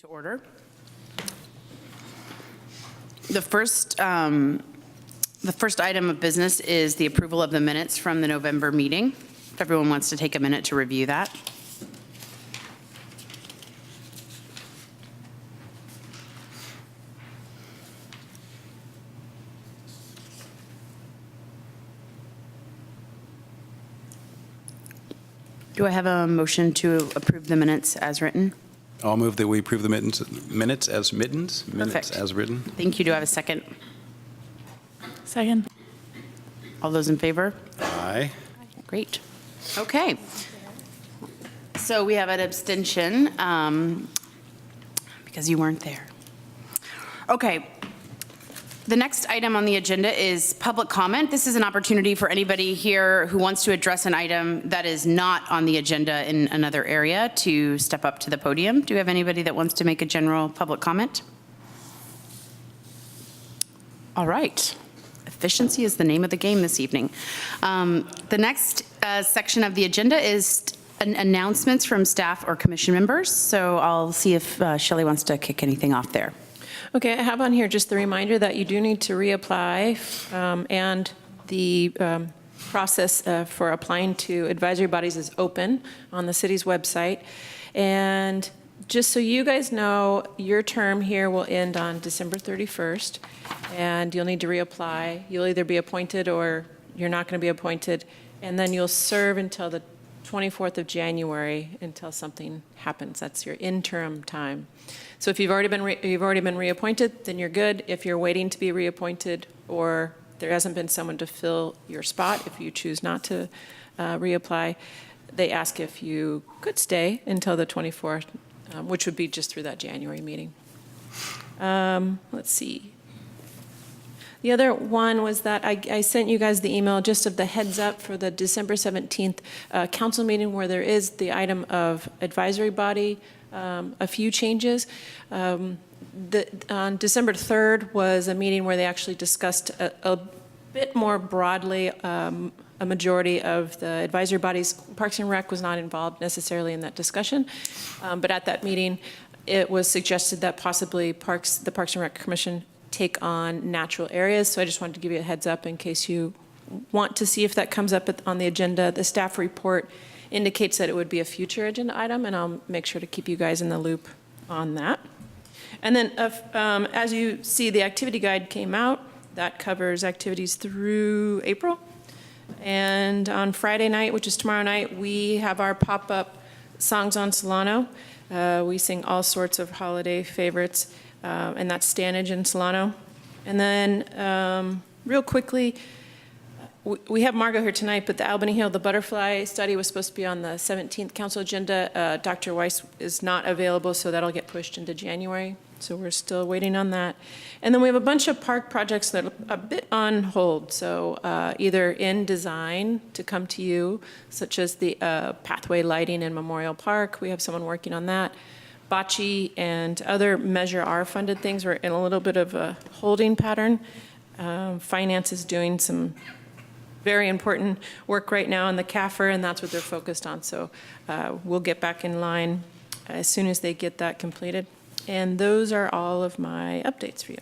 To order. The first item of business is the approval of the minutes from the November meeting. If everyone wants to take a minute to review that. Do I have a motion to approve the minutes as written? I'll move that we approve the minutes as Perfect. as written. Thank you. Do I have a second? Second. All those in favor? Aye. Great. Okay. So we have an abstention because you weren't there. Okay. The next item on the agenda is public comment. This is an opportunity for anybody here who wants to address an item that is not on the agenda in another area to step up to the podium. Do we have anybody that wants to make a general public comment? All right. Efficiency is the name of the game this evening. The next section of the agenda is announcements from staff or commission members. So I'll see if Shelley wants to kick anything off there. Okay, I have on here just the reminder that you do need to reapply, and the process for applying to advisory bodies is open on the city's website. And just so you guys know, your term here will end on December 31st, and you'll need to reapply. You'll either be appointed or you're not going to be appointed, and then you'll serve until the 24th of January until something happens. That's your interim time. So if you've already been reappointed, then you're good. If you're waiting to be reappointed or there hasn't been someone to fill your spot, if you choose not to reapply, they ask if you could stay until the 24th, which would be just through that January meeting. Let's see. The other one was that I sent you guys the email just of the heads up for the December 17th council meeting where there is the item of advisory body, a few changes. On December 3rd was a meeting where they actually discussed a bit more broadly a majority of the advisory bodies. Parks and Rec was not involved necessarily in that discussion, but at that meeting it was suggested that possibly the Parks and Rec Commission take on natural areas. So I just wanted to give you a heads up in case you want to see if that comes up on the agenda. The staff report indicates that it would be a future agenda item, and I'll make sure to keep you guys in the loop on that. And then as you see, the activity guide came out. That covers activities through April. And on Friday night, which is tomorrow night, we have our pop-up Songs on Solano. We sing all sorts of holiday favorites. And that's Stanage and Solano. And then real quickly, we have Margot here tonight, but the Albany Hill, the butterfly study was supposed to be on the 17th council agenda. Dr. Weiss is not available, so that'll get pushed into January. So we're still waiting on that. And then we have a bunch of park projects that are a bit on hold. So either in design to come to you, such as the pathway lighting in Memorial Park. We have someone working on that. Bocce and other Measure R funded things. We're in a little bit of a holding pattern. Finance is doing some very important work right now in the CAFR, and that's what they're focused on. So we'll get back in line as soon as they get that completed. And those are all of my updates for you.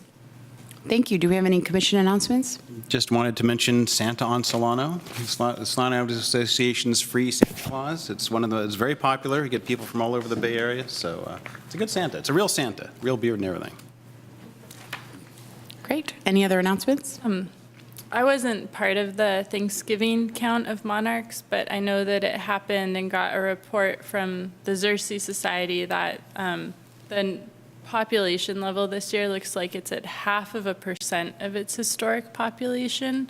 Thank you. Do we have any commission announcements? Just wanted to mention Santa on Solano. The Solano Association's free Santa Claus. It's very popular. You get people from all over the Bay Area, so it's a good Santa. It's a real Santa, real beard and everything. Great. Any other announcements? I wasn't part of the Thanksgiving count of monarchs, but I know that it happened and got a report from the Xerces Society that the population level this year looks like it's at 0.5% of its historic population,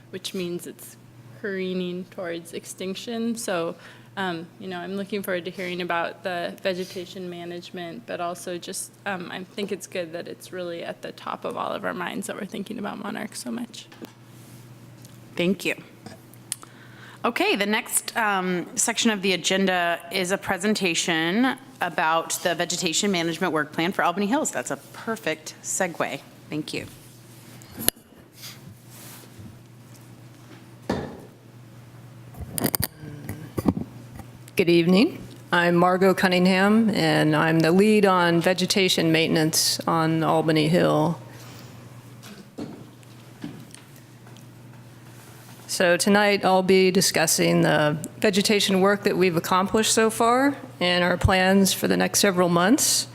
which means it's careening towards extinction. So, I'm looking forward to hearing about the vegetation management, but also just, I think it's good that it's really at the top of all of our minds that we're thinking about monarchs so much. Thank you. Okay, the next section of the agenda is a presentation about the vegetation management work plan for Albany Hills. That's a perfect segue. Thank you. Good evening. I'm Margot Cunningham, and I'm the lead on vegetation maintenance on Albany Hill. So tonight I'll be discussing the vegetation work that we've accomplished so far and our plans for the next several months.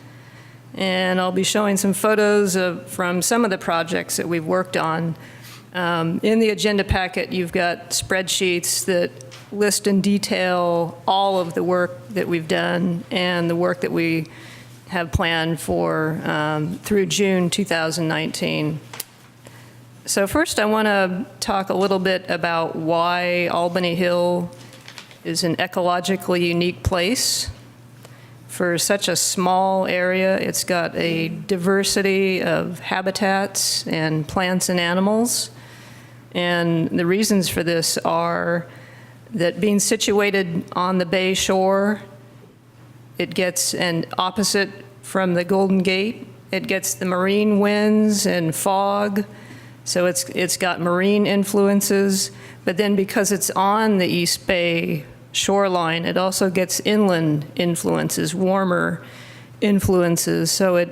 And I'll be showing some photos from some of the projects that we've worked on. In the agenda packet, you've got spreadsheets that list in detail all of the work that we've done and the work that we have planned for through June 2019. So first, I want to talk a little bit about why Albany Hill is an ecologically unique place. For such a small area, it's got a diversity of habitats and plants and animals. And the reasons for this are that being situated on the bay shore, it gets an opposite from the Golden Gate. It gets the marine winds and fog. So it's got marine influences, but then because it's on the East Bay shoreline, it also gets inland influences, warmer influences. So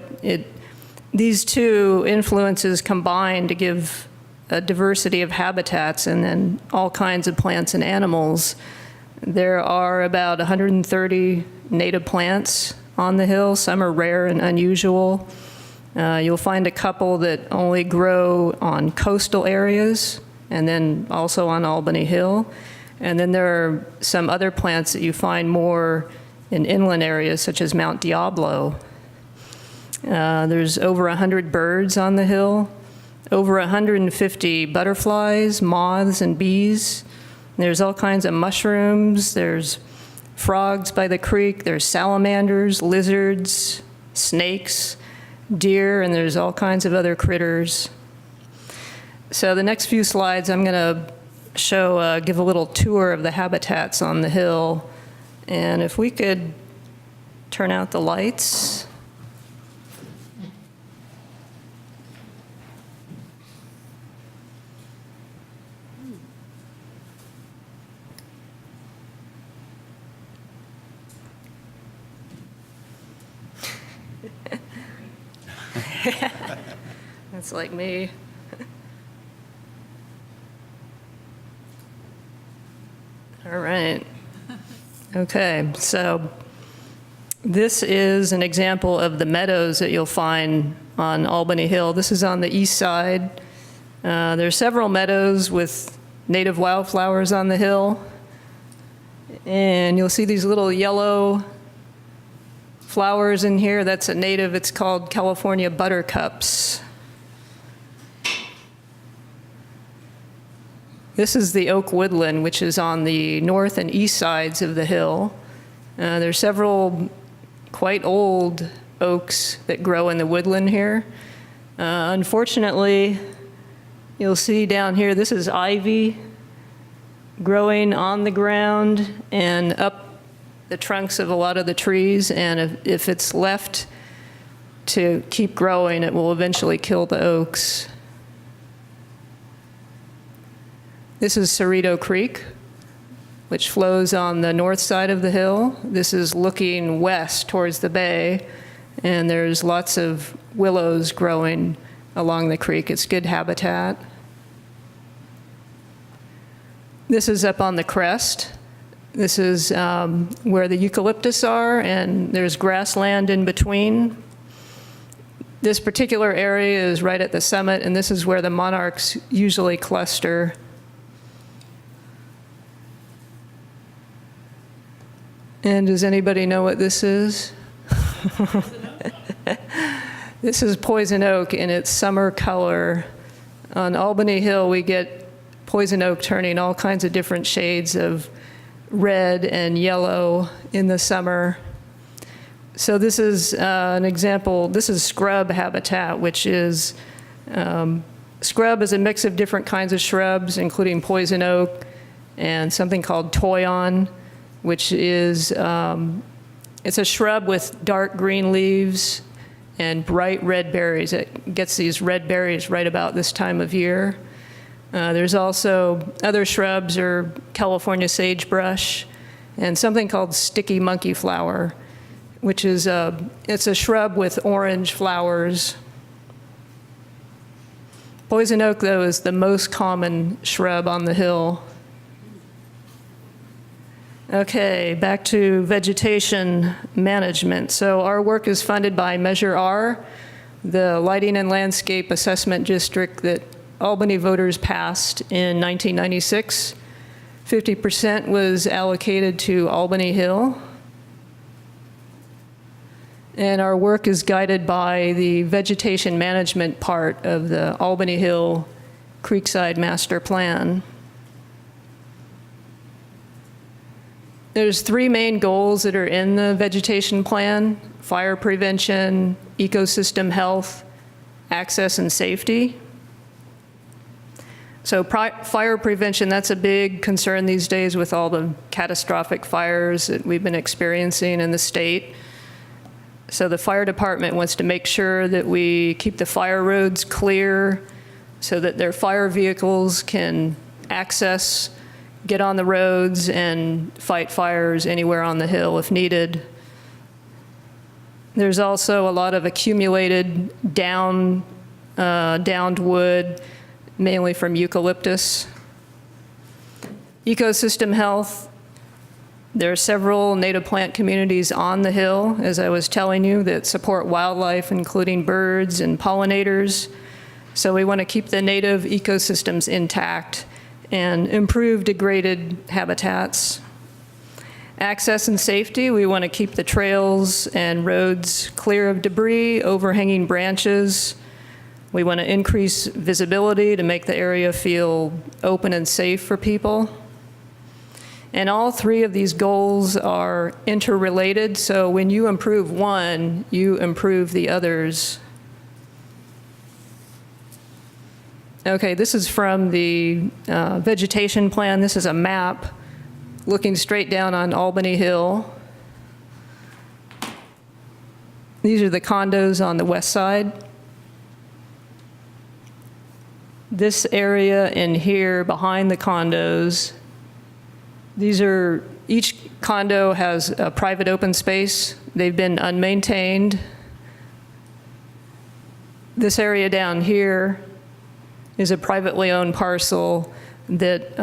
these two influences combine to give a diversity of habitats and then all kinds of plants and animals. There are about 130 native plants on the hill. Some are rare and unusual. You'll find a couple that only grow on coastal areas and then also on Albany Hill. And then there are some other plants that you find more in inland areas, such as Mount Diablo. There's over 100 birds on the hill, over 150 butterflies, moths, and bees. There's all kinds of mushrooms. There's frogs by the creek. There's salamanders, lizards, snakes, deer, and there's all kinds of other critters. So the next few slides, I'm going to give a little tour of the habitats on the hill. And if we could turn out the lights. That's like me. All right. Okay, so this is an example of the meadows that you'll find on Albany Hill. This is on the east side. There are several meadows with native wildflowers on the hill. And you'll see these little yellow flowers in here. That's a native, it's called California buttercups. This is the oak woodland, which is on the north and east sides of the hill. There's several quite old oaks that grow in the woodland here. Unfortunately, you'll see down here, this is ivy growing on the ground and up the trunks of a lot of the trees, and if it's left to keep growing, it will eventually kill the oaks. This is Cerrito Creek, which flows on the north side of the hill. This is looking west towards the bay, and there's lots of willows growing along the creek. It's good habitat. This is up on the crest. This is where the eucalyptus are, and there's grassland in between. This particular area is right at the summit, and this is where the monarchs usually cluster. And does anybody know what this is? This is poison oak in its summer color. On Albany Hill, we get poison oak turning all kinds of different shades of red and yellow in the summer. So this is an example. This is scrub habitat, which is, scrub is a mix of different kinds of shrubs, including poison oak and something called toyon, which is, it's a shrub with dark green leaves and bright red berries. It gets these red berries right about this time of year. There's also other shrubs or California sagebrush and something called sticky monkey flower, which is it's a shrub with orange flowers. Poison oak, though, is the most common shrub on the hill. Okay, back to vegetation management. So our work is funded by Measure R, the lighting and landscape assessment district that Albany voters passed in 1996. 50% was allocated to Albany Hill. And our work is guided by the vegetation management part of the Albany Hill Creekside Master Plan. There's 3 main goals that are in the vegetation plan: fire prevention, ecosystem health, access and safety. So fire prevention, that's a big concern these days with all the catastrophic fires that we've been experiencing in the state. So the fire department wants to make sure that we keep the fire roads clear so that their fire vehicles can access, get on the roads, and fight fires anywhere on the hill if needed. There's also a lot of accumulated downed wood, mainly from eucalyptus. Ecosystem health. There are several native plant communities on the hill, as I was telling you, that support wildlife, including birds and pollinators. So we want to keep the native ecosystems intact and improve degraded habitats. Access and safety, we want to keep the trails and roads clear of debris, overhanging branches. We want to increase visibility to make the area feel open and safe for people. And all 3 of these goals are interrelated, so when you improve one, you improve the others. Okay, this is from the vegetation plan. This is a map looking straight down on Albany Hill. These are the condos on the west side. This area in here behind the condos, each condo has a private open space. They've been unmaintained. This area down here is a privately owned parcel that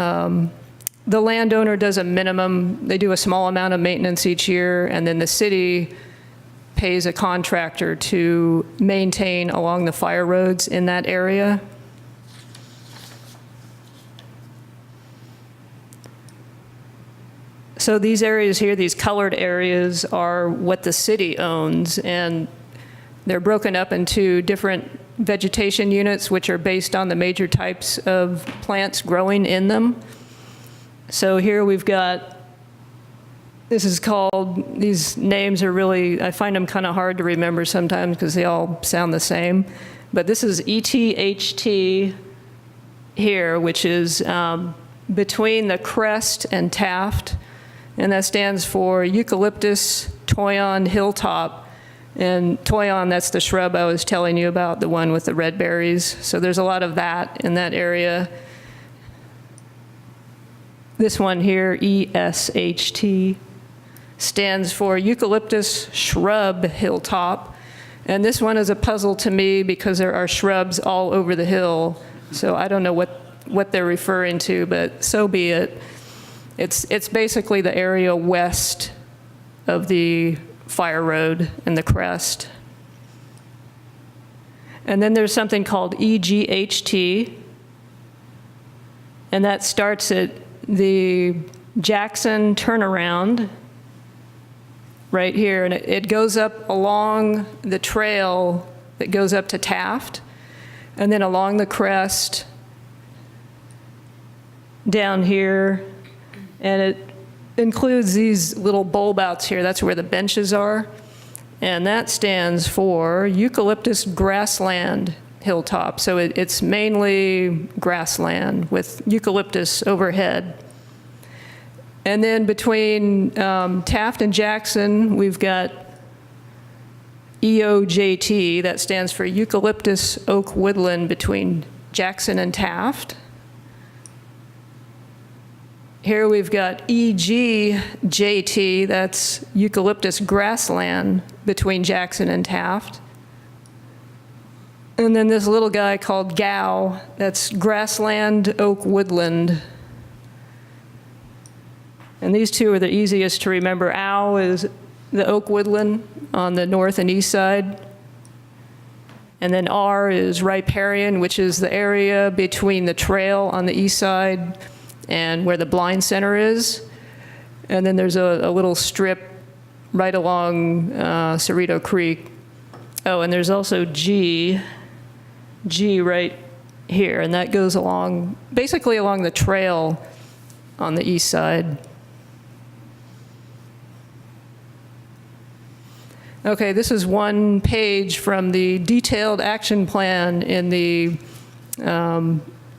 the landowner does a minimum. They do a small amount of maintenance each year, and then the city pays a contractor to maintain along the fire roads in that area. So these areas here, these colored areas, are what the city owns, and they're broken up into different vegetation units, which are based on the major types of plants growing in them. So here we've got, these names are really, I find them kind of hard to remember sometimes because they all sound the same. But this is ETHT here, which is between the crest and Taft. And that stands for Eucalyptus Toyon Hilltop. And Toyon, that's the shrub I was telling you about, the one with the red berries. So there's a lot of that in that area. This one here, ESHT, stands for Eucalyptus Shrub Hilltop. And this one is a puzzle to me because there are shrubs all over the hill. So I don't know what they're referring to, but so be it. It's basically the area west of the fire road and the crest. And then there's something called EGHT, and that starts at the Jackson turnaround right here, and it goes up along the trail that goes up to Taft, and then along the crest down here. And it includes these little bulb outs here. That's where the benches are. And that stands for Eucalyptus Grassland Hilltop. So it's mainly grassland with eucalyptus overhead. And then between Taft and Jackson, we've got EOJT. That stands for Eucalyptus Oak Woodland between Jackson and Taft. Here we've got EGJT, that's eucalyptus grassland between Jackson and Taft. And then this little guy called GOW, that's grassland oak woodland. And these two are the easiest to remember. OW is the oak woodland on the north and east side. And then R is riparian, which is the area between the trail on the east side and where the blind center is. And then there's a little strip right along Cerrito Creek. Oh, and there's also G right here, and that goes along, basically along the trail on the east side. Okay, this is one page from the detailed action plan in the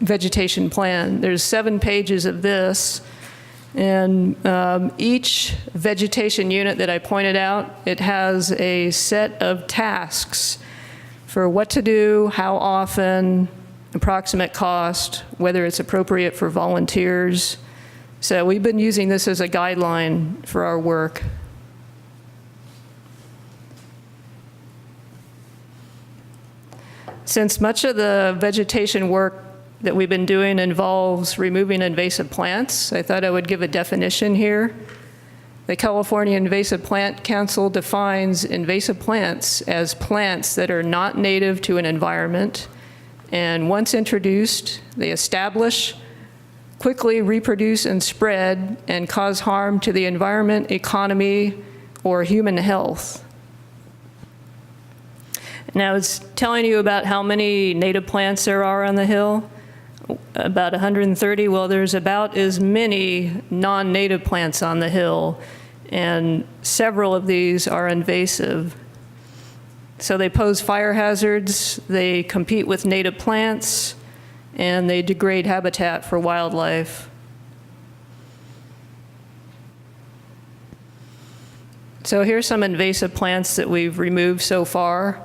vegetation plan. There's 7 pages of this, and each vegetation unit that I pointed out, it has a set of tasks for what to do, how often, approximate cost, whether it's appropriate for volunteers. So we've been using this as a guideline for our work. Since much of the vegetation work that we've been doing involves removing invasive plants, I thought I would give a definition here. The California Invasive Plant Council defines invasive plants as plants that are not native to an environment, and once introduced, they establish, quickly reproduce and spread, and cause harm to the environment, economy, or human health. Now, it's telling you about how many native plants there are on the Hill. About 130. Well, there's about as many non-native plants on the Hill, and several of these are invasive. So they pose fire hazards, they compete with native plants, and they degrade habitat for wildlife. So here's some invasive plants that we've removed so far.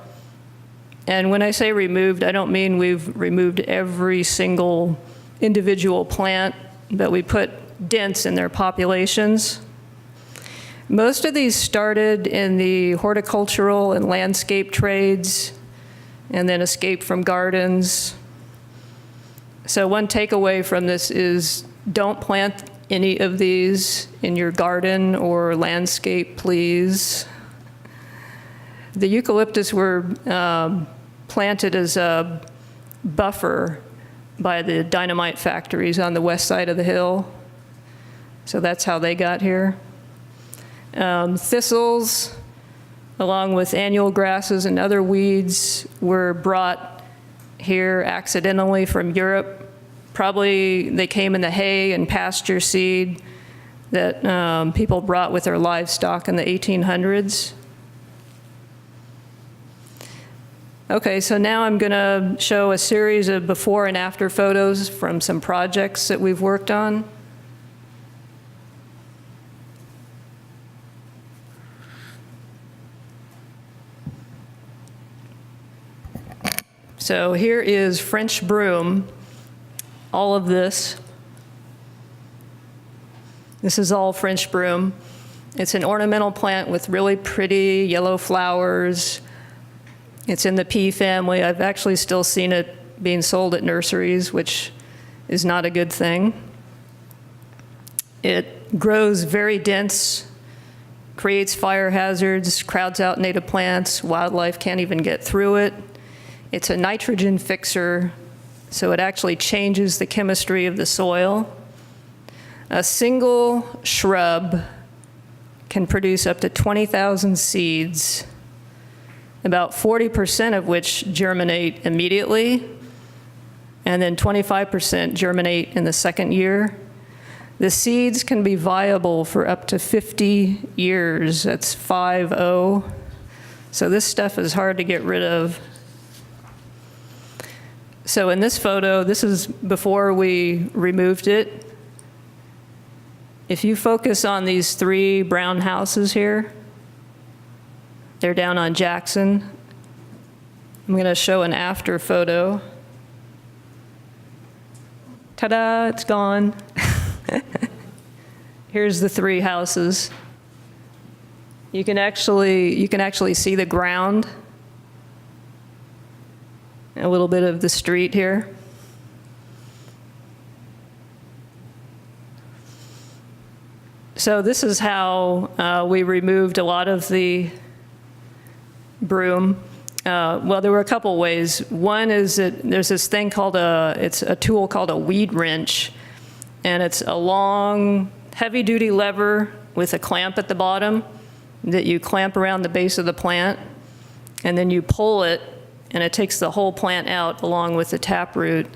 And when I say removed, I don't mean we've removed every single individual plant, but we put dents in their populations. Most of these started in the horticultural and landscape trades, and then escaped from gardens. So one takeaway from this is don't plant any of these in your garden or landscape, please. The eucalyptus were planted as a buffer by the dynamite factories on the west side of the hill. So that's how they got here. Thistles, along with annual grasses and other weeds, were brought here accidentally from Europe. Probably they came in the hay and pasture seed that people brought with their livestock in the 1800s. Okay, so now I'm going to show a series of before and after photos from some projects that we've worked on. So here is French broom, all of this. This is all French broom. It's an ornamental plant with really pretty yellow flowers. It's in the pea family. I've actually still seen it being sold at nurseries, which is not a good thing. It grows very dense, creates fire hazards, crowds out native plants. Wildlife can't even get through it. It's a nitrogen fixer, so it actually changes the chemistry of the soil. A single shrub can produce up to 20,000 seeds, about 40% of which germinate immediately, and then 25% germinate in the second year. The seeds can be viable for up to 50 years. That's 50. So this stuff is hard to get rid of. So in this photo, this is before we removed it. If you focus on these 3 brown houses here, they're down on Jackson. I'm going to show an after photo. Ta-da, it's gone. Here's the 3 houses. You can actually see the ground, a little bit of the street here. So this is how we removed a lot of the broom. Well, there were a couple ways. One is that there's this thing called it's a tool called a weed wrench, and it's a long, heavy-duty lever with a clamp at the bottom that you clamp around the base of the plant, and then you pull it, and it takes the whole plant out along with the taproot.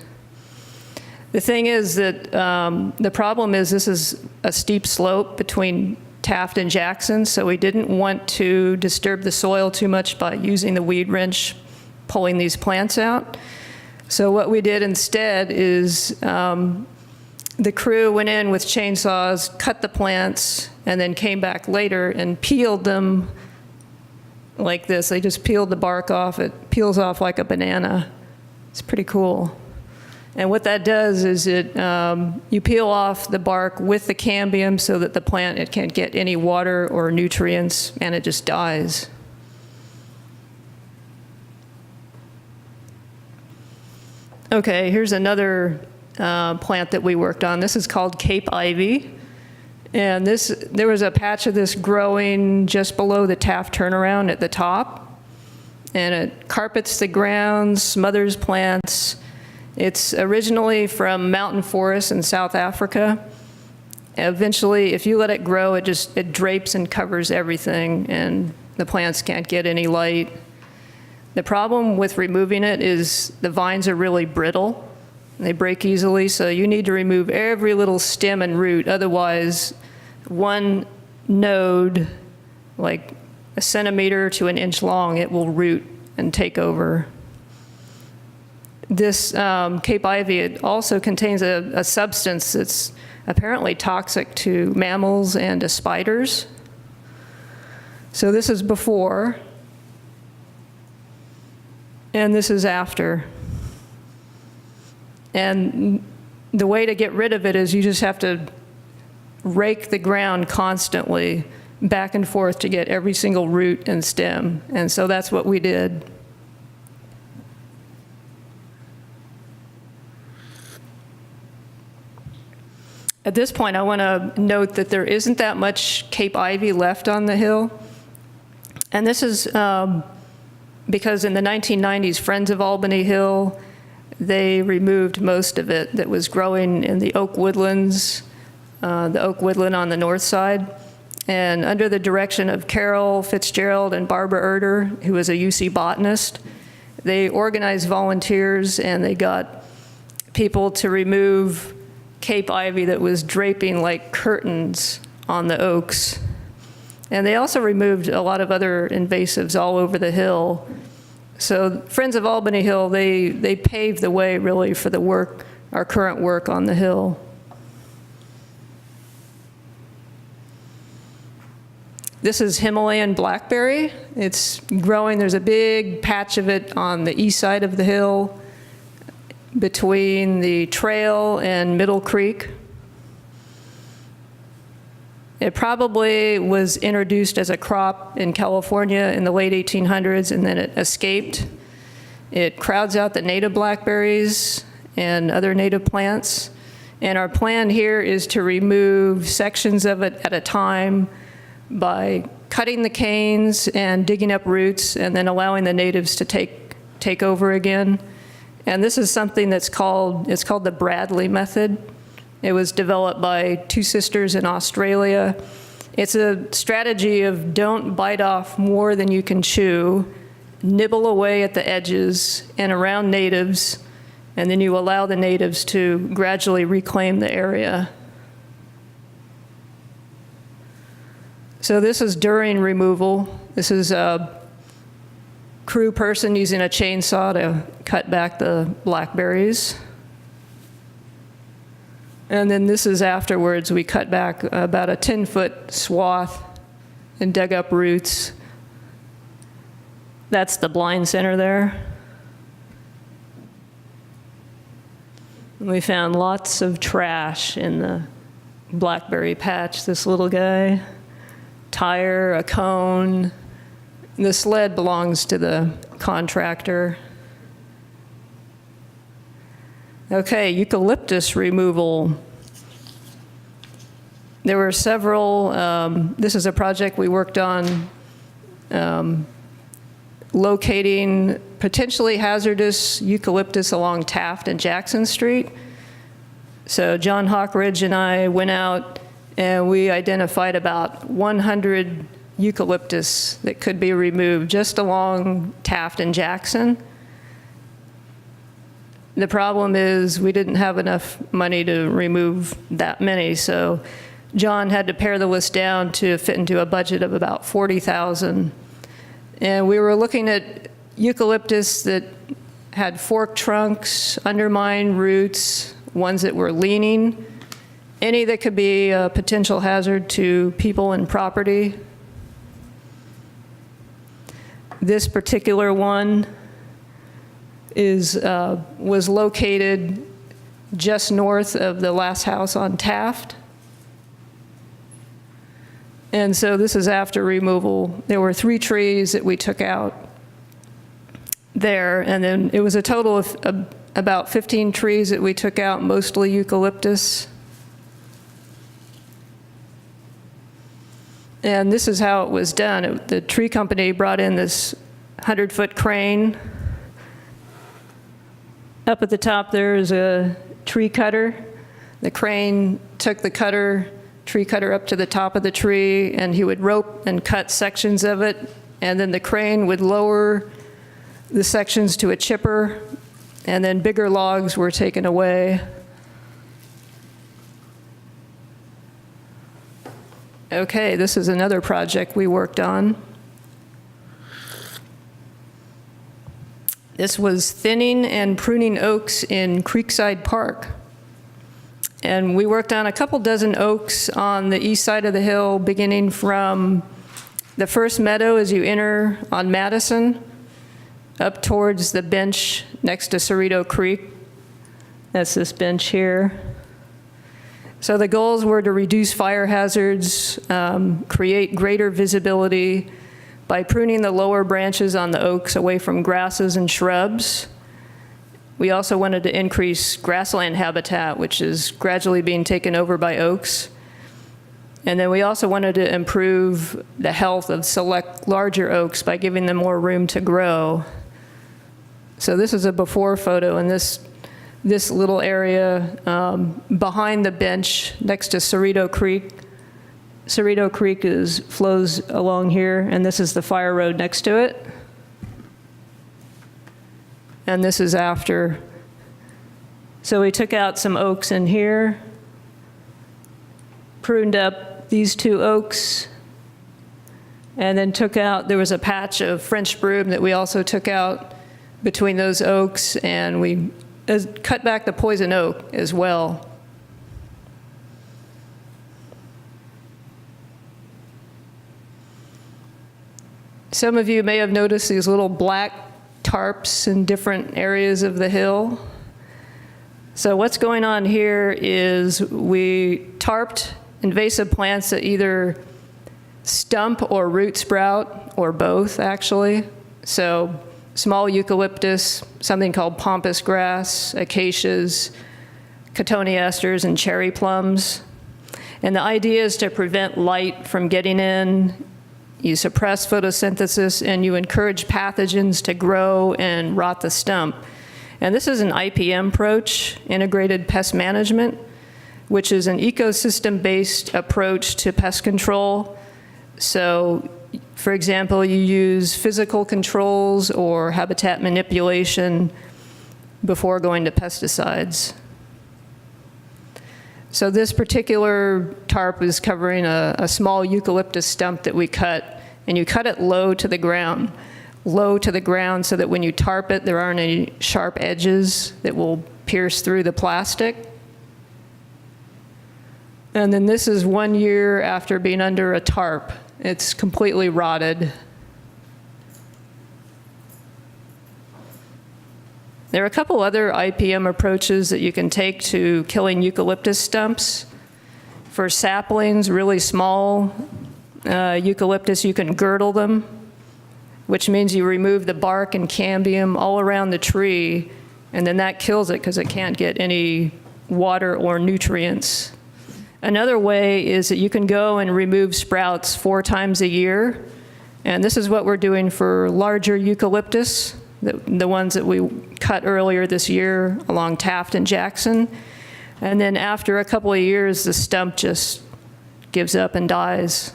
The thing is that the problem is this is a steep slope between Taft and Jackson, so we didn't want to disturb the soil too much by using the weed wrench, pulling these plants out. So what we did instead is the crew went in with chainsaws, cut the plants, and then came back later and peeled them like this. They just peeled the bark off. It peels off like a banana. It's pretty cool. And what that does is you peel off the bark with the cambium so that the plant, it can't get any water or nutrients, and it just dies. Okay, here's another plant that we worked on. This is called Cape Ivy. And there was a patch of this growing just below the Taft turnaround at the top. And it carpets the ground, smothers plants. It's originally from mountain forests in South Africa. Eventually, if you let it grow, it drapes and covers everything, and the plants can't get any light. The problem with removing it is the vines are really brittle. They break easily, so you need to remove every little stem and root. Otherwise, one node, like a centimeter to an inch long, it will root and take over. This Cape Ivy, it also contains a substance that's apparently toxic to mammals and to spiders. So this is before, and this is after. And the way to get rid of it is you just have to rake the ground constantly back and forth to get every single root and stem. And so that's what we did. At this point, I want to note that there isn't that much Cape Ivy left on the hill. And this is because in the 1990s, Friends of Albany Hill, they removed most of it that was growing in the oak woodlands, the oak woodland on the north side. And under the direction of Carol Fitzgerald and Barbara Erder, who was a UC botanist, they organized volunteers and they got people to remove Cape Ivy that was draping like curtains on the oaks. And they also removed a lot of other invasives all over the hill. So Friends of Albany Hill, they paved the way really for the work, our current work on the hill. This is Himalayan blackberry. It's growing, there's a big patch of it on the east side of the hill between the trail and Middle Creek. It probably was introduced as a crop in California in the late 1800s, and then it escaped. It crowds out the native blackberries and other native plants. And our plan here is to remove sections of it at a time by cutting the canes and digging up roots and then allowing the natives to take over again. And this is something it's called the Bradley method. It was developed by two sisters in Australia. It's a strategy of don't bite off more than you can chew, nibble away at the edges and around natives, and then you allow the natives to gradually reclaim the area. So this is during removal. This is a crew person using a chainsaw to cut back the blackberries. And then this is afterwards. We cut back about a 10-foot swath and dug up roots. That's the blind center there. And we found lots of trash in the blackberry patch, this little guy, tire, a cone. The sled belongs to the contractor. Okay, eucalyptus removal. There were several, this is a project we worked on locating potentially hazardous eucalyptus along Taft and Jackson Street. So John Hawkridge and I went out and we identified about 100 eucalyptus that could be removed just along Taft and Jackson. The problem is we didn't have enough money to remove that many, so John had to pare the list down to fit into a budget of about $40,000. And we were looking at eucalyptus that had forked trunks, undermined roots, ones that were leaning, any that could be a potential hazard to people and property. This particular one was located just north of the last house on Taft. And so this is after removal. There were 3 trees that we took out there, and then it was a total of about 15 trees that we took out, mostly eucalyptus. And this is how it was done. The tree company brought in this 100-foot crane. Up at the top there is a tree cutter. The crane took the tree cutter up to the top of the tree, and he would rope and cut sections of it, and then the crane would lower the sections to a chipper, and then bigger logs were taken away. Okay, this is another project we worked on. This was thinning and pruning oaks in Creekside Park. And we worked on a couple dozen oaks on the east side of the hill, beginning from the first meadow as you enter on Madison, up towards the bench next to Cerrito Creek. That's this bench here. So the goals were to reduce fire hazards, create greater visibility by pruning the lower branches on the oaks away from grasses and shrubs. We also wanted to increase grassland habitat, which is gradually being taken over by oaks. And then we also wanted to improve the health of select larger oaks by giving them more room to grow. So this is a before photo in this little area behind the bench next to Cerrito Creek. Cerrito Creek flows along here, and this is the fire road next to it. And this is after. So we took out some oaks in here, pruned up these 2 oaks, and then there was a patch of French broom that we also took out between those oaks, and we cut back the poison oak as well. Some of you may have noticed these little black tarps in different areas of the hill. So what's going on here is we tarped invasive plants that either stump or root sprout, or both actually. So small eucalyptus, something called pampas grass, acacias, cotoneasters, and cherry plums. And the idea is to prevent light from getting in. You suppress photosynthesis, and you encourage pathogens to grow and rot the stump. And this is an IPM approach, integrated pest management, which is an ecosystem-based approach to pest control. So, for example, you use physical controls or habitat manipulation before going to pesticides. So this particular tarp is covering a small eucalyptus stump that we cut, and you cut it low to the ground so that when you tarp it, there aren't any sharp edges that will pierce through the plastic. And then this is 1 year after being under a tarp. It's completely rotted. There are a couple other IPM approaches that you can take to killing eucalyptus stumps. For saplings, really small eucalyptus, you can girdle them, which means you remove the bark and cambium all around the tree, and then that kills it because it can't get any water or nutrients. Another way is that you can go and remove sprouts 4 times a year, and this is what we're doing for larger eucalyptus, the ones that we cut earlier this year along Taft and Jackson. And then after a couple of years, the stump just gives up and dies.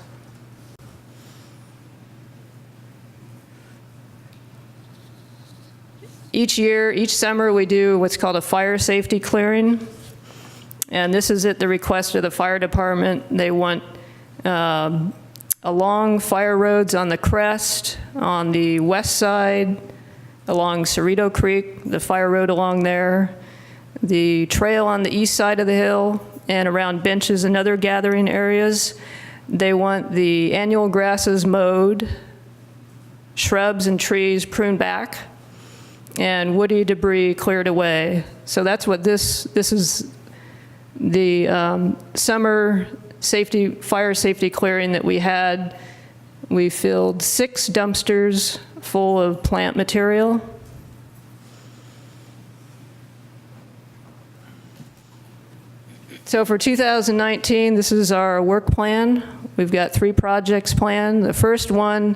Each summer, we do what's called a fire safety clearing. And this is at the request of the fire department. They want along fire roads on the crest, on the west side, along Cerrito Creek, the fire road along there, the trail on the east side of the hill, and around benches and other gathering areas. They want the annual grasses mowed, shrubs and trees pruned back, and woody debris cleared away. So that's what this is, the summer fire safety clearing that we had. We filled 6 dumpsters full of plant material. So for 2019, this is our work plan. We've got 3 projects planned. The first one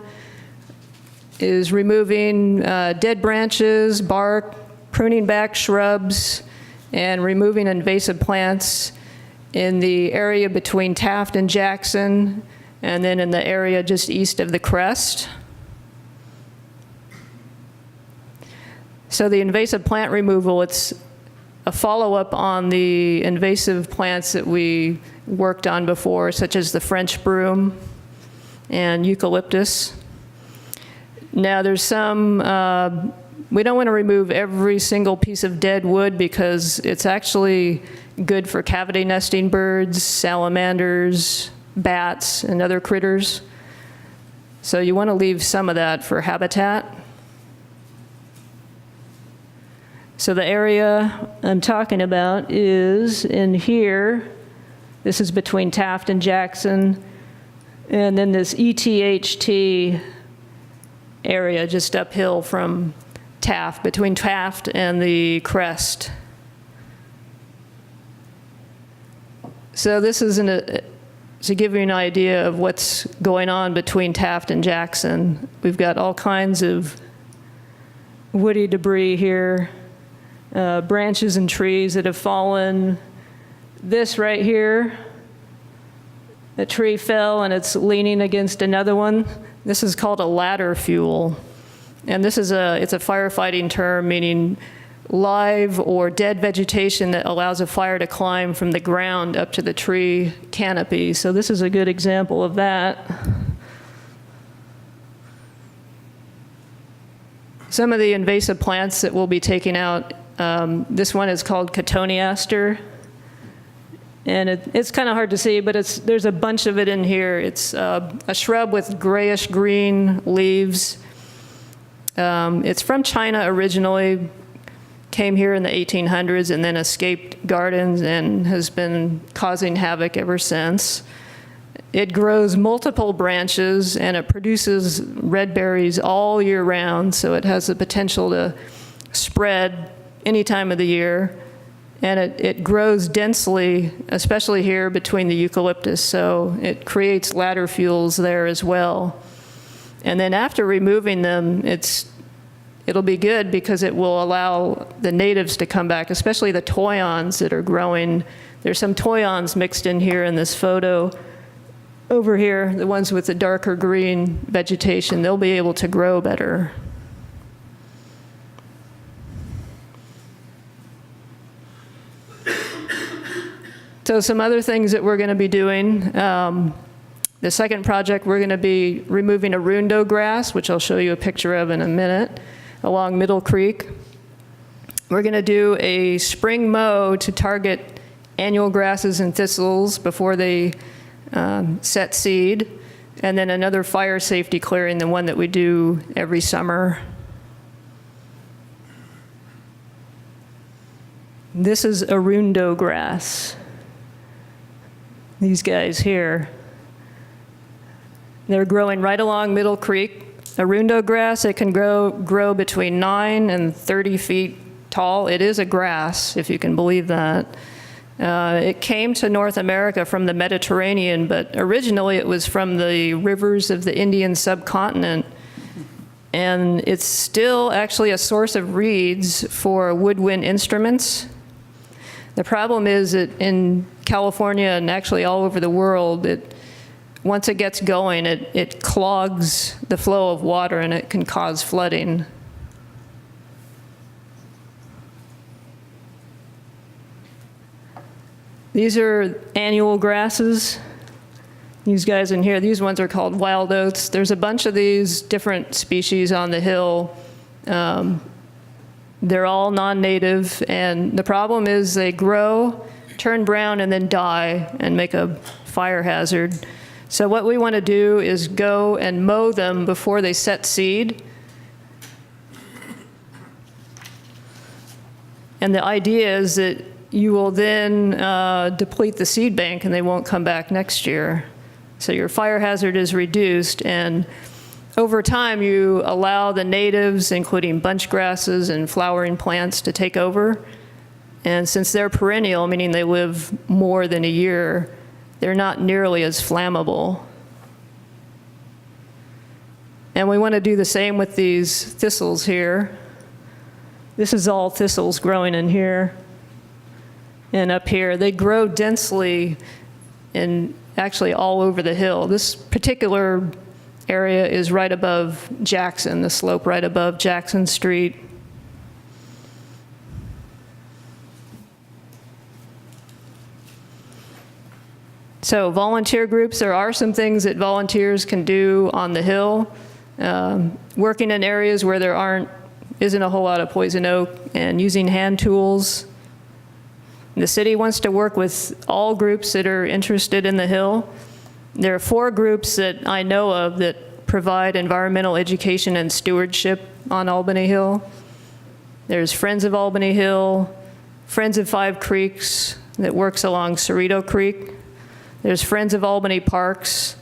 is removing dead branches, bark, pruning back shrubs, and removing invasive plants in the area between Taft and Jackson, and then in the area just east of the crest. So the invasive plant removal, it's a follow-up on the invasive plants that we worked on before, such as the French broom and eucalyptus. Now there's some, we don't want to remove every single piece of dead wood because it's actually good for cavity nesting birds, salamanders, bats, and other critters. So you want to leave some of that for habitat. So the area I'm talking about is in here. This is between Taft and Jackson. And then this ETHT area just uphill from Taft, between Taft and the crest. So this is to give you an idea of what's going on between Taft and Jackson. We've got all kinds of woody debris here, branches and trees that have fallen. This right here, a tree fell and it's leaning against another one. This is called a ladder fuel. And this is it's a firefighting term, meaning live or dead vegetation that allows a fire to climb from the ground up to the tree canopy. So this is a good example of that. Some of the invasive plants that we'll be taking out, this one is called cotoneaster. And it's kind of hard to see, but there's a bunch of it in here. It's a shrub with grayish green leaves. It's from China originally, came here in the 1800s and then escaped gardens and has been causing havoc ever since. It grows multiple branches and it produces red berries all year round, so it has the potential to spread any time of the year. And it grows densely, especially here between the eucalyptus, so it creates ladder fuels there as well. And then after removing them, it'll be good because it will allow the natives to come back, especially the toyons that are growing. There's some toyons mixed in here in this photo. Over here, the ones with the darker green vegetation, they'll be able to grow better. So some other things that we're going to be doing. The second project, we're going to be removing arundo grass, which I'll show you a picture of in a minute, along Middle Creek. We're going to do a spring mow to target annual grasses and thistles before they set seed, and then another fire safety clearing, the one that we do every summer. This is arundo grass. these guys here. They're growing right along Middle Creek. Arundo grass, it can grow between 9 and 30 feet tall. It is a grass, if you can believe that. It came to North America from the Mediterranean, but originally it was from the rivers of the Indian subcontinent. And it's still actually a source of reeds for woodwind instruments. The problem is that in California and actually all over the world, once it gets going, it clogs the flow of water and it can cause flooding. These are annual grasses. These guys in here, these ones are called wild oats. There's a bunch of these different species on the hill. They're all non-native, and the problem is they grow, turn brown, and then die and make a fire hazard. So what we want to do is go and mow them before they set seed. And the idea is that you will then deplete the seed bank and they won't come back next year. So your fire hazard is reduced, and over time you allow the natives, including bunch grasses and flowering plants, to take over. And since they're perennial, meaning they live more than a year, they're not nearly as flammable. And we want to do the same with these thistles here. This is all thistles growing in here and up here. They grow densely in actually all over the hill. This particular area is right above Jackson, the slope right above Jackson Street. So volunteer groups, there are some things that volunteers can do on the hill. Working in areas where there isn't a whole lot of poison oak, and using hand tools. The city wants to work with all groups that are interested in the hill. There are 4 groups that I know of that provide environmental education and stewardship on Albany Hill. There's Friends of Albany Hill, Friends of 5 Creeks that works along Cerrito Creek. There's Friends of Albany Parks.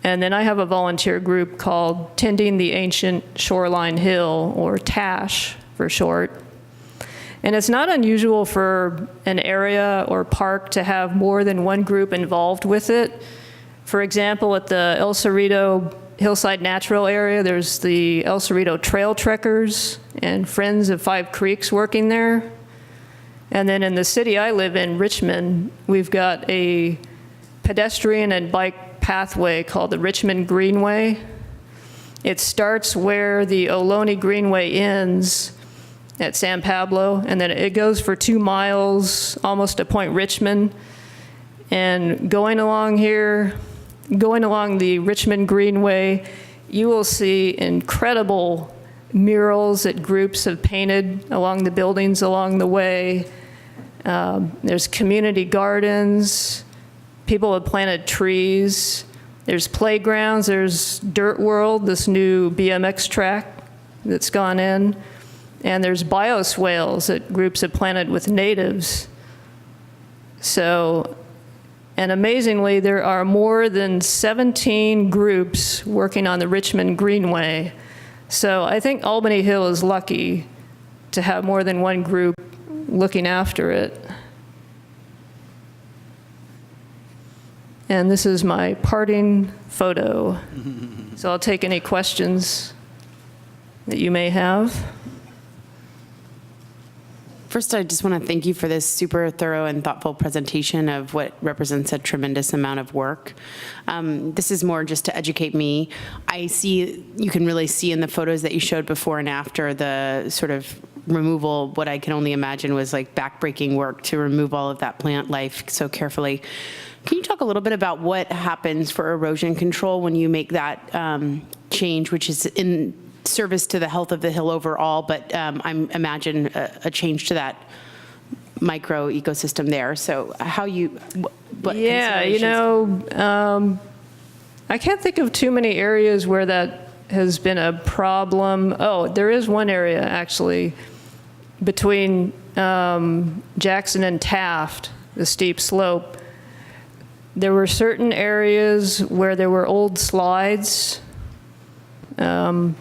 And then I have a volunteer group called Tending the Ancient Shoreline Hill, or TASH for short. And it's not unusual for an area or park to have more than one group involved with it. For example, at the El Cerrito Hillside Natural Area, there's the El Cerrito Trail Trekkers and Friends of 5 Creeks working there. And then in the city I live in, Richmond, we've got a pedestrian and bike pathway called the Richmond Greenway. It starts where the Ohlone Greenway ends at San Pablo, and then it goes for 2 miles, almost to Point Richmond. And going along the Richmond Greenway, you will see incredible murals that groups have painted along the buildings along the way. There's community gardens. People have planted trees. There's playgrounds. There's Dirt World, this new BMX track that's gone in. And there's bioswales that groups have planted with natives. So, and amazingly, there are more than 17 groups working on the Richmond Greenway. So I think Albany Hill is lucky to have more than one group looking after it. And this is my parting photo. So I'll take any questions that you may have. First, I just want to thank you for this super thorough and thoughtful presentation of what represents a tremendous amount of work. This is more just to educate me. You can really see in the photos that you showed before and after the sort of removal, what I can only imagine was like backbreaking work to remove all of that plant life so carefully. Can you talk a little bit about what happens for erosion control when you make that change, which is in service to the health of the hill overall, but I imagine a change to that micro ecosystem there. So what Yeah, you know, I can't think of too many areas where that has been a problem. Oh, there is one area actually between Jackson and Taft, the steep slope. There were certain areas where there were old slides, and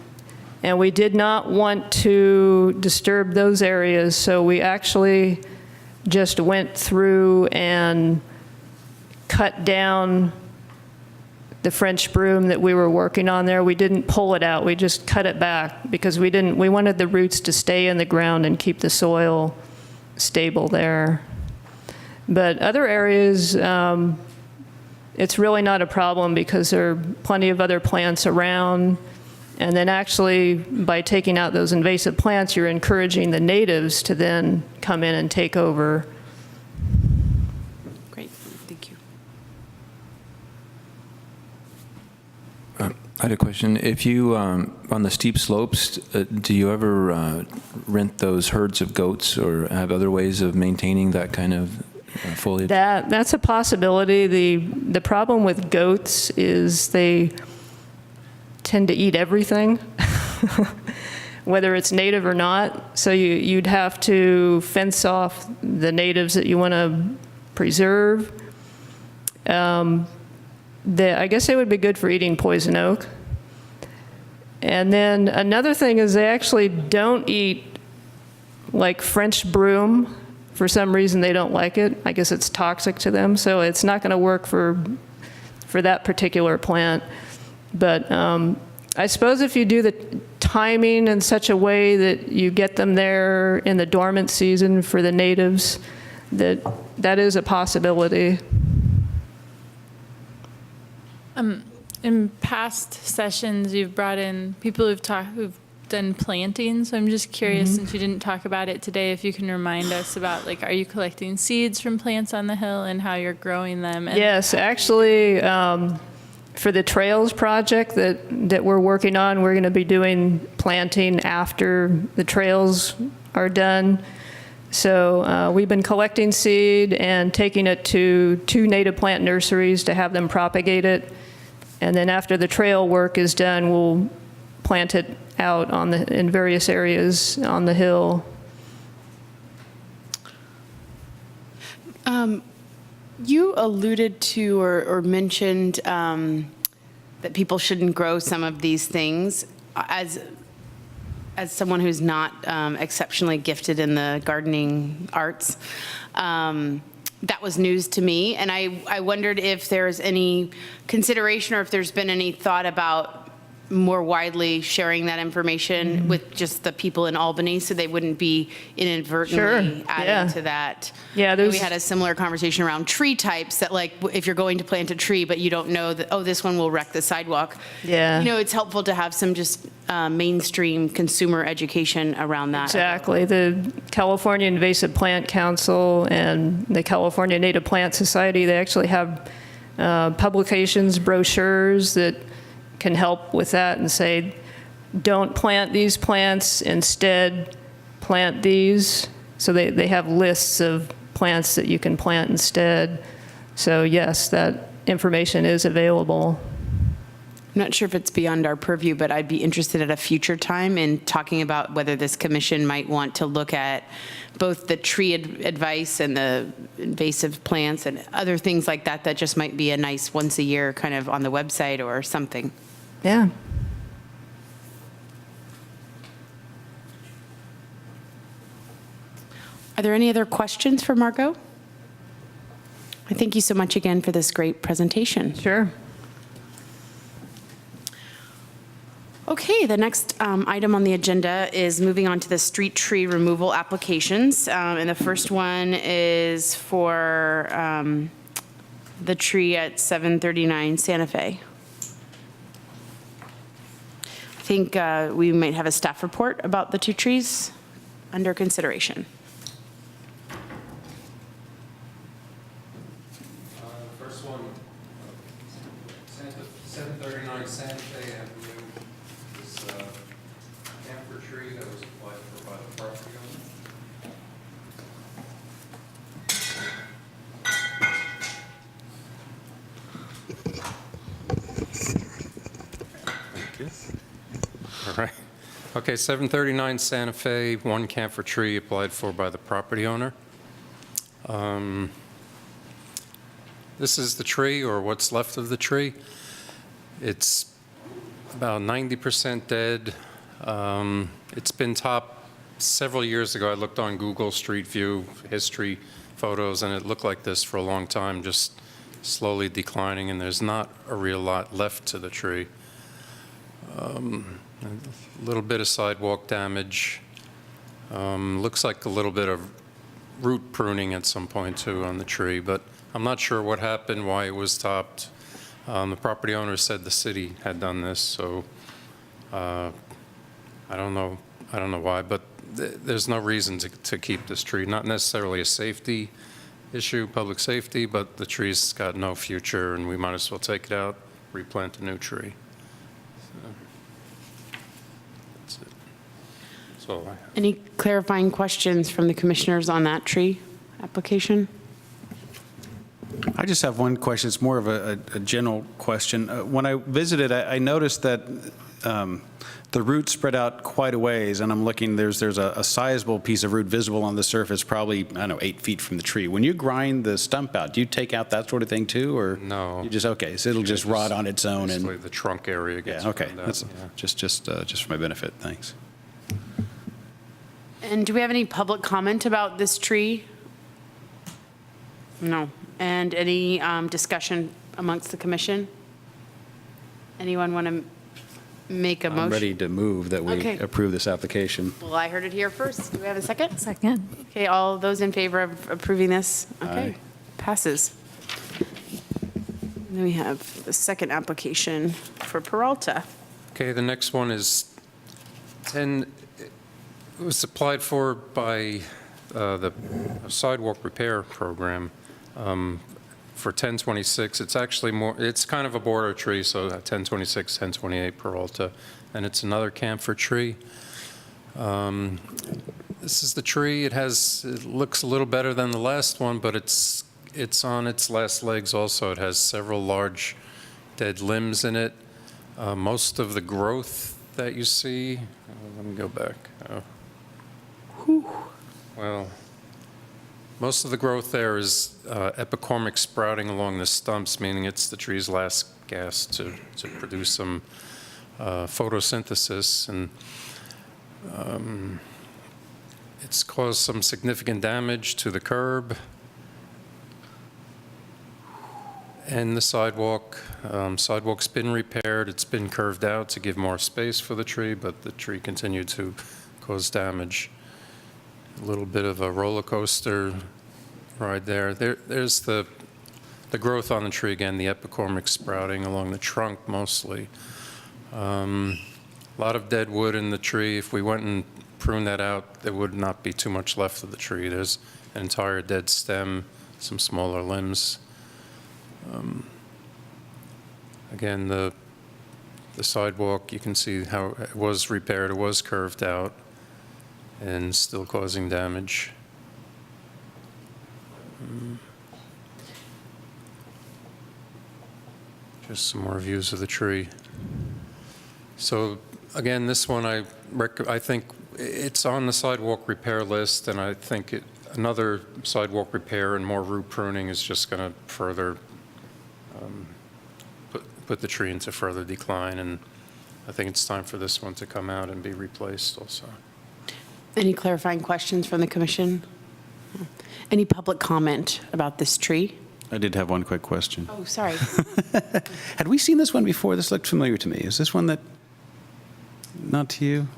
we did not want to disturb those areas, so we actually just went through and cut down the French broom that we were working on there. We didn't pull it out, we just cut it back because we wanted the roots to stay in the ground and keep the soil stable there. But other areas, it's really not a problem because there are plenty of other plants around. And then actually, by taking out those invasive plants, you're encouraging the natives to then come in and take over. Great, thank you. I had a question. If you, on the steep slopes, do you ever rent those herds of goats or have other ways of maintaining that kind of foliage? That's a possibility. The problem with goats is they tend to eat everything, whether it's native or not. So you'd have to fence off the natives that you want to preserve. I guess they would be good for eating poison oak. And then another thing is they actually don't eat like French broom. For some reason, they don't like it. I guess it's toxic to them, so it's not going to work for that particular plant. But I suppose if you do the timing in such a way that you get them there in the dormant season for the natives, that is a possibility. In past sessions, you've brought in people who've done planting, so I'm just curious, since you didn't talk about it today, if you can remind us about, like, are you collecting seeds from plants on the hill and how you're growing them? And Yes, actually, for the trails project that we're working on, we're going to be doing planting after the trails are done. So we've been collecting seed and taking it to 2 native plant nurseries to have them propagate it. And then after the trail work is done, we'll plant it out in various areas on the hill. You alluded to or mentioned that people shouldn't grow some of these things. As someone who's not exceptionally gifted in the gardening arts, that was news to me. And I wondered if there's any consideration or if there's been any thought about more widely sharing that information with just the people in Albany so they wouldn't be inadvertently adding to that. Yeah, we had a similar conversation around tree types that, like, if you're going to plant a tree but you don't know that, oh, this one will wreck the sidewalk. Yeah. You know, it's helpful to have some just mainstream consumer education around that. Exactly. The California Invasive Plant Council and the California Native Plant Society, they actually have publications, brochures that can help with that and say, don't plant these plants, instead plant these. So they have lists of plants that you can plant instead. So yes, that information is available. I'm not sure if it's beyond our purview, but I'd be interested at a future time in talking about whether this commission might want to look at both the tree advice and the invasive plants and other things like that just might be a nice once a year kind of on the website or something. Yeah. Are there any other questions for Margot? I thank you so much again for this great presentation. Sure. Okay, the next item on the agenda is moving on to the street tree removal applications. And the first one is for the tree at 739 Santa Fe. I think we might have a staff report about the 2 trees under consideration. The first one, 739 Santa Fe Avenue, this camphor tree that was applied for by the property owner. All right. Okay, 739 Santa Fe, 1 camphor tree applied for by the property owner. This is the tree, or what's left of the tree. It's about 90% dead. It's been topped several years ago. I looked on Google Street View history photos, and it looked like this for a long time, just slowly declining, and there's not a real lot left to the tree. A little bit of sidewalk damage. Looks like a little bit of root pruning at some point too on the tree, but I'm not sure what happened, why it was topped. The property owner said the city had done this, so I don't know why, but there's no reason to keep this tree. Not necessarily a safety issue, public safety, but the tree's got no future, and we might as well take it out, replant a new tree. So, that's it. That's all I have. Any clarifying questions from the commissioners on that tree application? I just have one question. It's more of a general question. When I visited, I noticed that the roots spread out quite a ways, and I'm looking, there's a sizable piece of root visible on the surface, probably, I don't know, 8 feet from the tree. When you grind the stump out, do you take out that sort of thing too, or? No. You just, okay, so it'll just rot on its own and? Basically, the trunk area gets Yeah, okay, burned out, that's yeah. just for my benefit, thanks. And do we have any public comment about this tree? No. And any discussion amongst the commission? Anyone want to make a motion? I'm ready to move that we Okay. approve this application. Well, I heard it here first. Do we have a second? Second. Okay, all those in favor of approving this? Okay, Aye. passes. Then we have the second application for Peralta. Okay, the next one is 10, it was applied for by the sidewalk repair program for 1026. It's actually more, it's kind of a border tree, so 1026, 1028 Peralta, and it's another camphor tree. This is the tree. It looks a little better than the last one, but it's on its last legs also. It has several large dead limbs in it. Most of the growth that you see, let me go back. Well, most of the growth there is epicormic sprouting along the stumps, meaning it's the tree's last gas to produce some photosynthesis, and it's caused some significant damage to the curb and the sidewalk. Sidewalk's been repaired. It's been curved out to give more space for the tree, but the tree continued to cause damage. A little bit of a roller coaster ride there. There's the growth on the tree again, the epicormic sprouting along the trunk mostly. A lot of dead wood in the tree. If we went and pruned that out, there would not be too much left of the tree. There's an entire dead stem, some smaller limbs. Again, the sidewalk, you can see how it was repaired, it was curved out, and still causing damage. Just some more views of the tree. So again, this one I think it's on the sidewalk repair list, and I think another sidewalk repair and more root pruning is just going to further put the tree into further decline, and I think it's time for this one to come out and be replaced also. Any clarifying questions from the commission? Any public comment about this tree? I did have one quick question. Oh, sorry. Had we seen this one before? This looked familiar to me. Is this one that, not to you?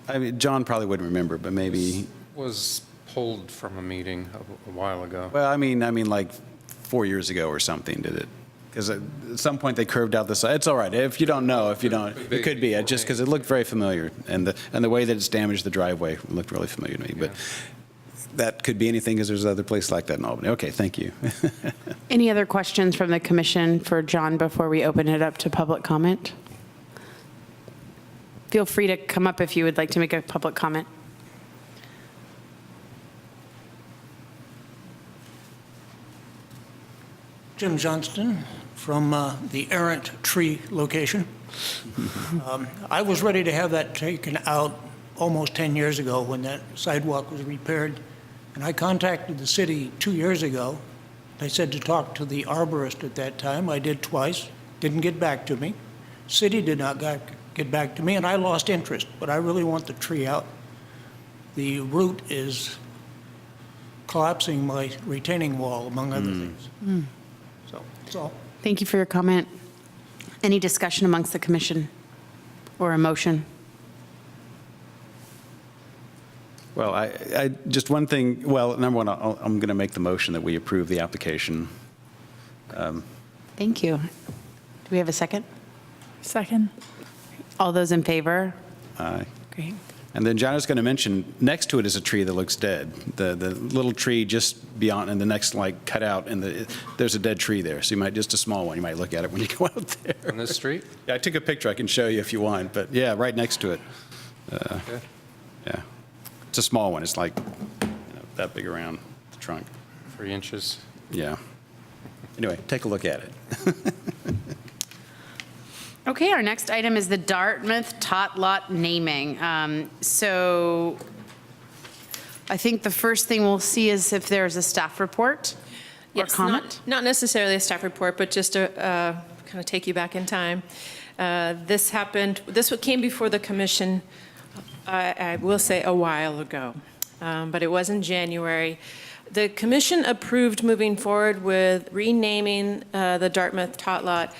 I mean, John probably wouldn't remember, but maybe, Was pulled from a meeting a while ago. well, I mean like 4 years ago or something, did it? Because at some point they curved out the side. It's all right. If you don't know, it could be, just because it looked very familiar. And the way that it's damaged the driveway looked really familiar to me. But that could be anything, because there's other places like that in Albany. Okay, thank you. Any other questions from the commission for John before we open it up to public comment? Feel free to come up if you would like to make a public comment. Jim Johnston from the errant tree location. I was ready to have that taken out almost 10 years ago when that sidewalk was repaired. And I contacted the city 2 years ago They said to talk to the arborist at that time. I did twice, didn't get back to me. City did not get back to me, and I lost interest, but I really want the tree out. The root is collapsing my retaining wall, among other things. So, that's all. Thank you for your comment. Any discussion amongst the commission or a motion? Well, I just one thing, well, number one, I'm going to make the motion that we approve the application. Thank you. Do we have a second? Second. All those in favor? Aye. Great. And then John was going to mention, next to it is a tree that looks dead. The little tree just beyond, and the next like cut out, and there's a dead tree there. So you might, just a small one, you might look at it when you go out there. On the street? Yeah, I took a picture. I can show you if you want, but yeah, right next to it. Okay. Yeah. It's a small one. It's like, that big around the trunk. 3 inches. Yeah. Anyway, take a look at it. Okay, our next item is the Dartmouth Tot Lot naming. So I think the first thing we'll see is if there's a staff report or Yes, comment. not necessarily a staff report, but just to kind of take you back in time. This came before the commission, I will say, a while ago, but it was in January. The commission approved moving forward with renaming the Dartmouth Tot Lot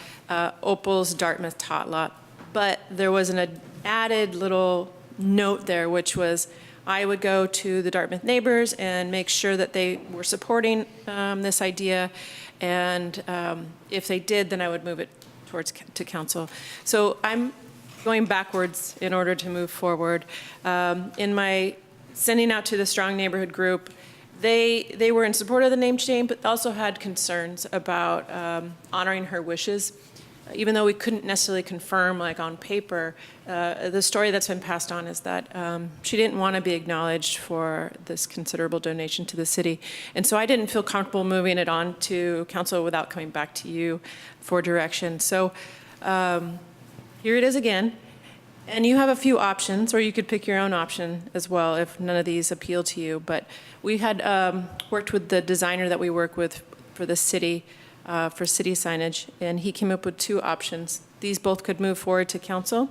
Opal's Dartmouth Tot Lot, but there was an added little note there, which was I would go to the Dartmouth neighbors and make sure that they were supporting this idea, and if they did, then I would move it to council. So I'm going backwards in order to move forward. In my sending out to the Strong Neighborhood group, they were in support of the name change, but also had concerns about honoring her wishes. Even though we couldn't necessarily confirm, like on paper, the story that's been passed on is that she didn't want to be acknowledged for this considerable donation to the city. And so I didn't feel comfortable moving it on to council without coming back to you for direction. So here it is again. And you have a few options, or you could pick your own option as well if none of these appeal to you. But we had worked with the designer that we work with for the city, for city signage, and he came up with 2 options. These both could move forward to council,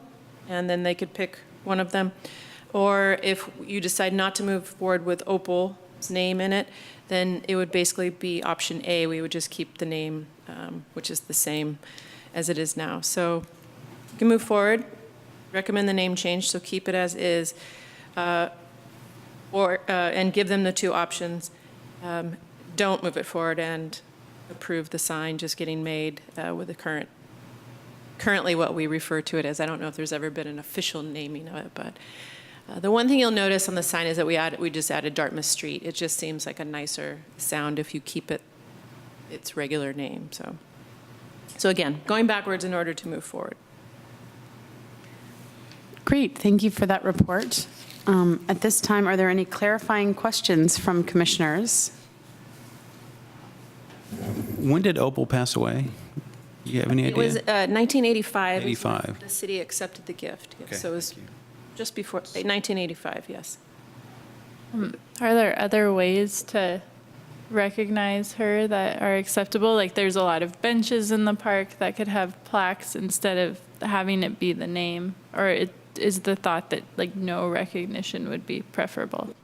and then they could pick one of them. Or if you decide not to move forward with Opal's name in it, then it would basically be option A. We would just keep the name, which is the same as it is now. So you can move forward, recommend the name change, so keep it as is, and give them the 2 options. Don't move it forward and approve the sign just getting made with the currently what we refer to it as. I don't know if there's ever been an official naming of it, but the one thing you'll notice on the sign is that we just added Dartmouth Street. It just seems like a nicer sound if you keep it its regular name. So again, going backwards in order to move forward. Great, thank you for that report. At this time, are there any clarifying questions from commissioners? When did Opal pass away? Do you have any It idea? was 1985. 85. The city accepted the gift. Yes. Okay, So it was thank you. just before, 1985, yes. Are there other ways to recognize her that are acceptable? Like there's a lot of benches in the park that could have plaques instead of having it be the name, or is the thought that like no recognition would be preferable?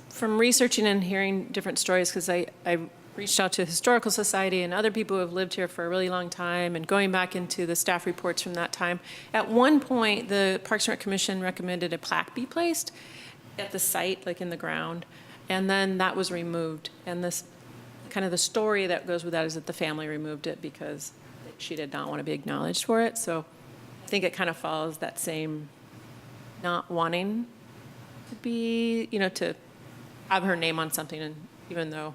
From researching and hearing different stories, because I reached out to Historical Society and other people who have lived here for a really long time, and going back into the staff reports from that time, at one point, the Parks and Rec Commission recommended a plaque be placed at the site, like in the ground, and then that was removed. And this, kind of the story that goes with that is that the family removed it because she did not want to be acknowledged for it. So I think it kind of follows that same not wanting to be, to have her name on something, and even though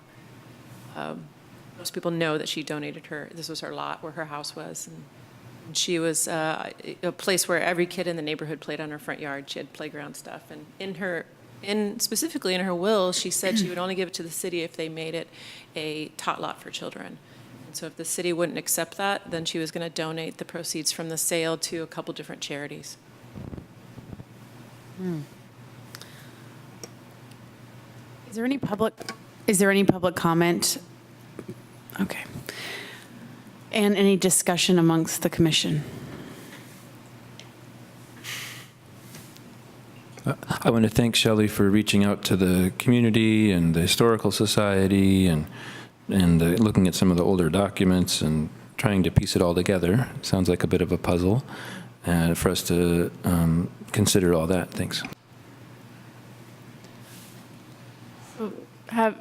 most people know that she donated this was her lot where her house was, and she was a place where every kid in the neighborhood played on her front yard. She had playground stuff, and specifically in her will, she said she would only give it to the city if they made it a tot lot for children. And so if the city wouldn't accept that, then she was going to donate the proceeds from the sale to a couple different charities. Is there any public comment Okay. And any discussion amongst the commission? I want to thank Shelley for reaching out to the community and the Historical Society and looking at some of the older documents and trying to piece it all together. Sounds like a bit of a puzzle, and for us to consider all that. Thanks. Have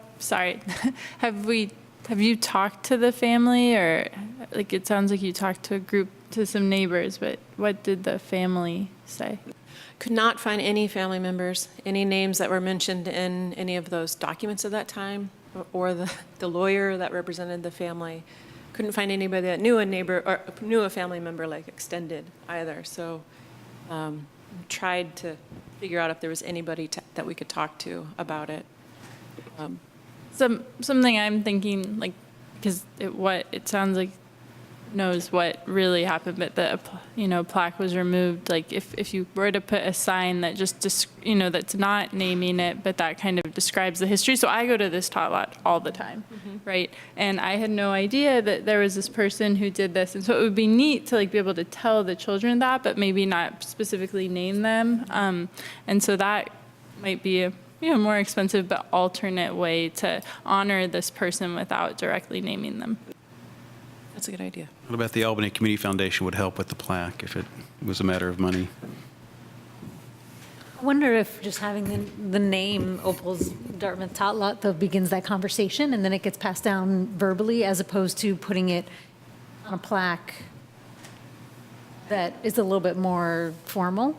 you talked to the family, or like it sounds like you talked to some neighbors, but what did the family say? Could not find any family members, any names that were mentioned in any of those documents at that time, or the lawyer that represented the family. Couldn't find anybody that knew a neighbor or knew a family member like extended either. So tried to figure out if there was anybody that we could talk to about it. Something I'm thinking, like, because it sounds like knows what really happened, but the plaque was removed. Like if you were to put a sign that just that's not naming it, but that kind of describes the history. So I go to this tot lot all the time, right? And I had no idea that there was this person who did this, and so it would be neat to like be able to tell the children that, but maybe not specifically name them. And so that might be a more expensive but alternate way to honor this person without directly naming them. That's a good idea. What about the Albany Community Foundation would help with the plaque if it was a matter of money? I wonder if just having the name Opal's Dartmouth Tot Lot though begins that conversation, and then it gets passed down verbally as opposed to putting it on a plaque that is a little bit more formal.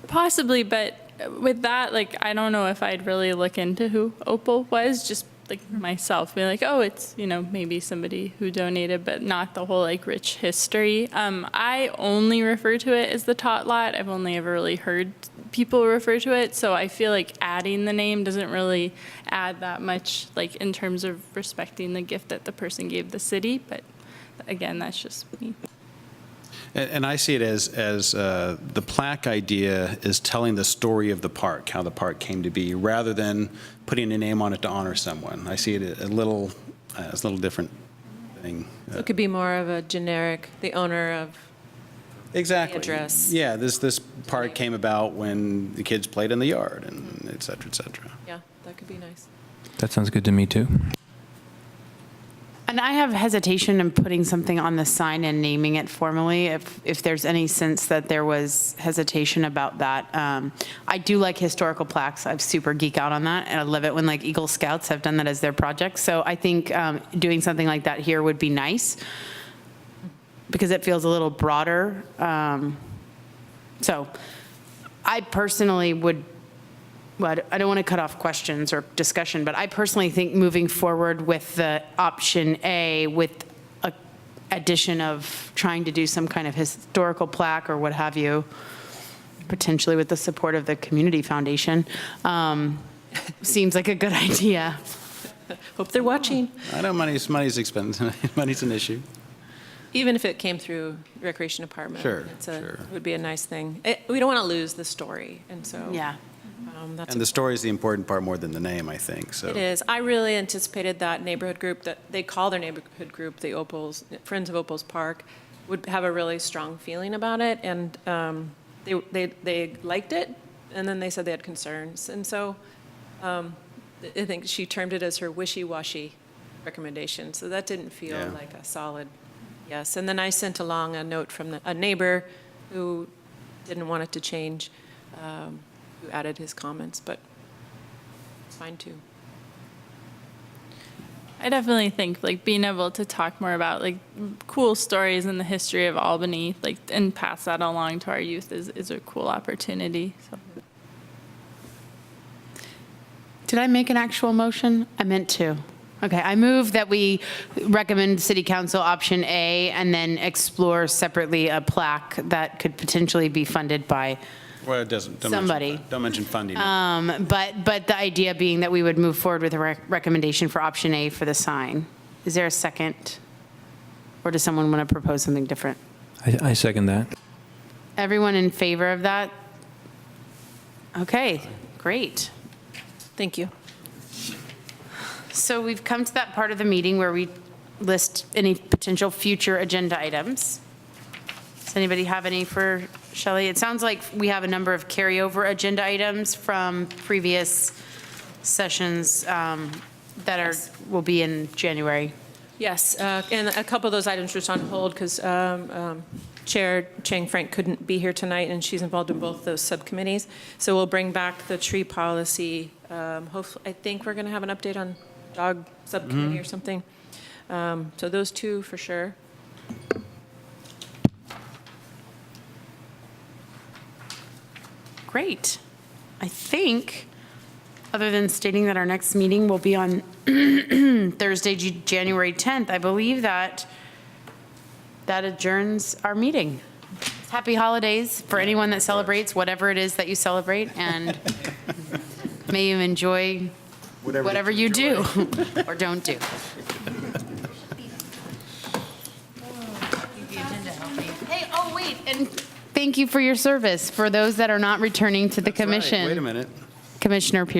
Possibly, but with that, like, I don't know if I'd really look into who Opal was, just like myself, be like, oh, it's, maybe somebody who donated, but not the whole like rich history. I only refer to it as the tot lot. I've only ever really heard people refer to it. So I feel like adding the name doesn't really add that much, like in terms of respecting the gift that the person gave the city. But again, that's just me. And I see it as the plaque idea is telling the story of the park, how the park came to be, rather than putting a name on it to honor someone. I see it it's a little different thing. So it could be more of a generic, the owner of Exactly. the address. Yeah, this park came about when the kids played in the yard, and et cetera, et cetera. Yeah, that could be nice. That sounds good to me, too. And I have hesitation in putting something on the sign and naming it formally, if there's any sense that there was hesitation about that. I do like historical plaques. I super geek out on that, and I love it when like Eagle Scouts have done that as their project. So I think doing something like that here would be nice because it feels a little broader. So I personally would, well, I don't want to cut off questions or discussion, but I personally think moving forward with the option A with a addition of trying to do some kind of historical plaque or what have you, potentially with the support of the community foundation, seems like a good idea. Hope they're watching. I know money's expensive. Money's an issue. Even if it came through Recreation Department. Sure, It would be a nice thing. We don't want to lose the story, and so. Yeah. That's And the story is the important part more than the name, I think. So It is. I really anticipated that neighborhood group, that they call their neighborhood group the Friends of Opal's Park, would have a really strong feeling about it, and they liked it, and then they said they had concerns. And so I think she termed it as her wishy-washy recommendation, so that didn't feel Yeah. like a solid yes. And then I sent along a note from a neighbor who didn't want it to change, who added his comments, but it's fine too. I definitely think like being able to talk more about like cool stories in the history of Albany, like, and pass that along to our youth is a cool opportunity. So. Did I make an actual motion? I meant to. Okay, I move that we recommend City Council option A and then explore separately a plaque that could potentially be funded by well, it doesn't. somebody. Don't mention funding. But the idea being that we would move forward with a recommendation for option A for the sign. Is there a second? Or does someone want to propose something different? I second that. Everyone in favor of that? Okay, great. Thank you. So we've come to that part of the meeting where we list any potential future agenda items. Does anybody have any for Shelley? It sounds like we have a number of carryover agenda items from previous sessions will be in January. Yes, and a couple of those items were just on hold because Chair Chang Frank couldn't be here tonight, and she's involved in both those subcommittees. So we'll bring back the tree policy. Hopefully, I think we're going to have an update on dog subcommittee or something. So those two for sure. Great. I think, other than stating that our next meeting will be on Thursday, January 10th, I believe that adjourns our meeting. Happy holidays for anyone that celebrates whatever it is that you celebrate, and may you enjoy whatever you do or don't do. Hey, oh, wait, and thank you for your service. For those that are not returning to the commission. Wait a minute. Commissioner Pierce.